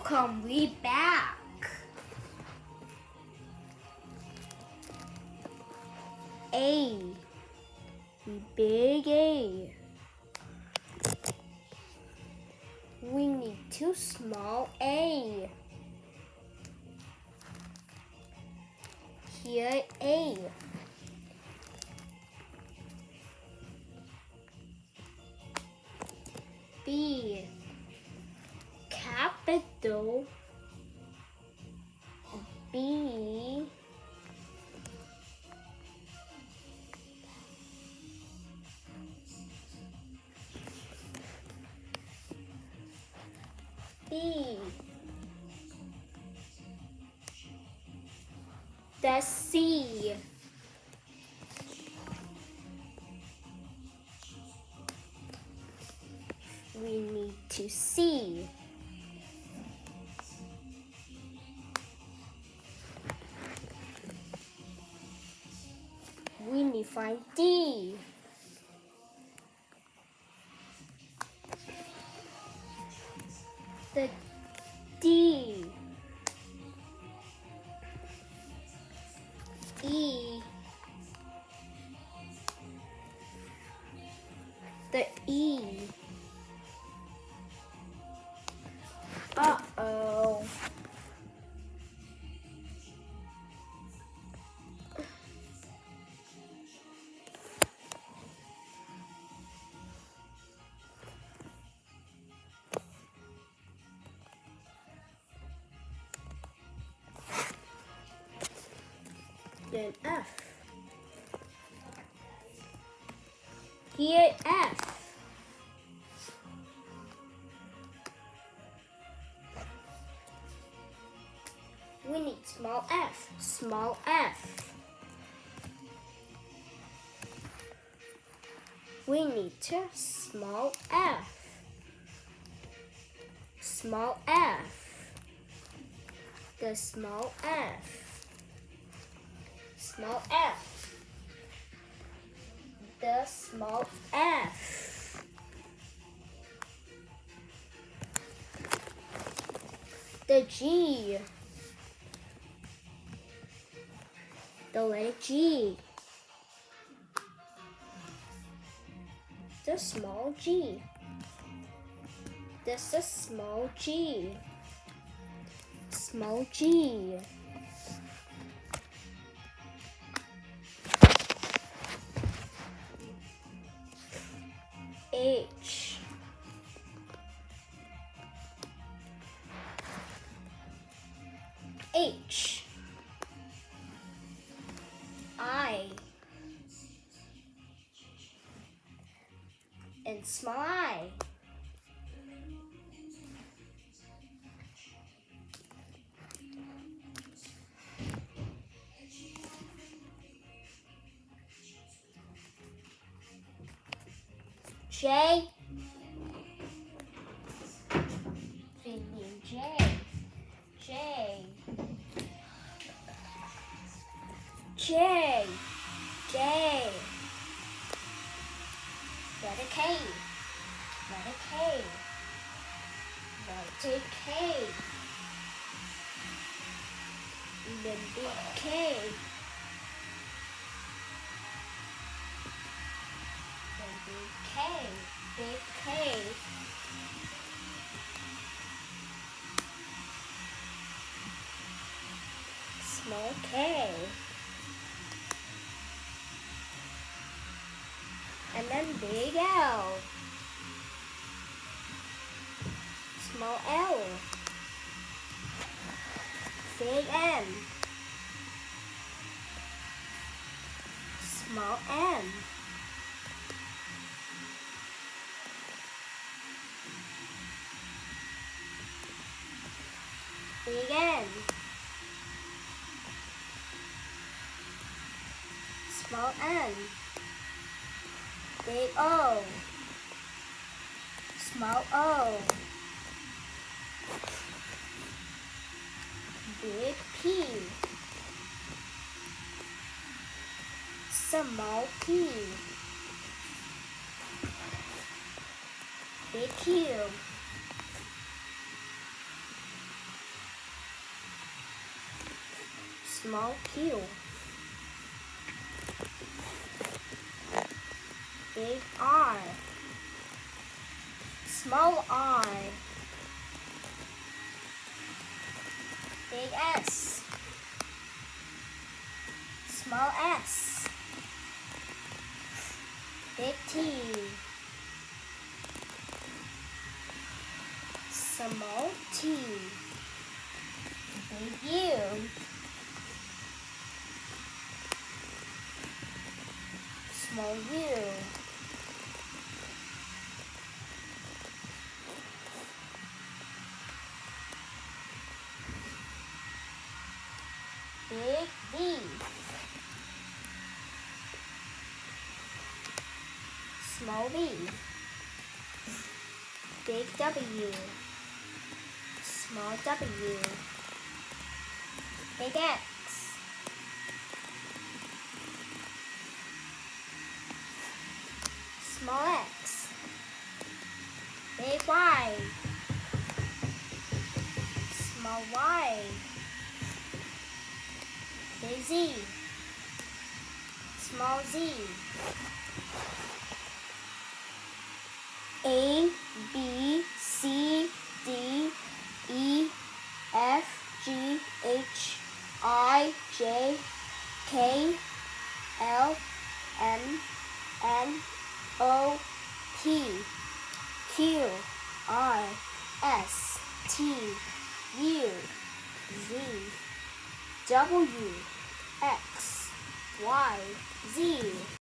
Welcome, we back. A, big A. We need two small A. Here A. B, capital B. B. The C. We need to see. We need to find D. The D. E. The E. Uh-oh. Then F. Here F. We need small f. Small f. We need to small f. Small f. The small f. Small f. The small f. The G. The letter G. The small G. This is small G. Small G. H. H. I. And small I. J. Vivian J. J. J. J. Letter K. Letter K. Letter K. Then big K. Then big K. Big K. Small K. And then big L. Small L. Big M. Small M. Big N. Small N. Big O. Small O. Big P. Small P. Big Q. small q. Big R. Small r. Big S. Small s. Big T. Small t. Big U. Small u. Big V. Small v. Big W. Small w. Big X. Small x. Big Y. Small y. Big Z. Small z. A, B, C, D, E, F, G, H, I, J, K, L, M, N, O, P, Q, R, S, T, U, V, W, X, Y, Z.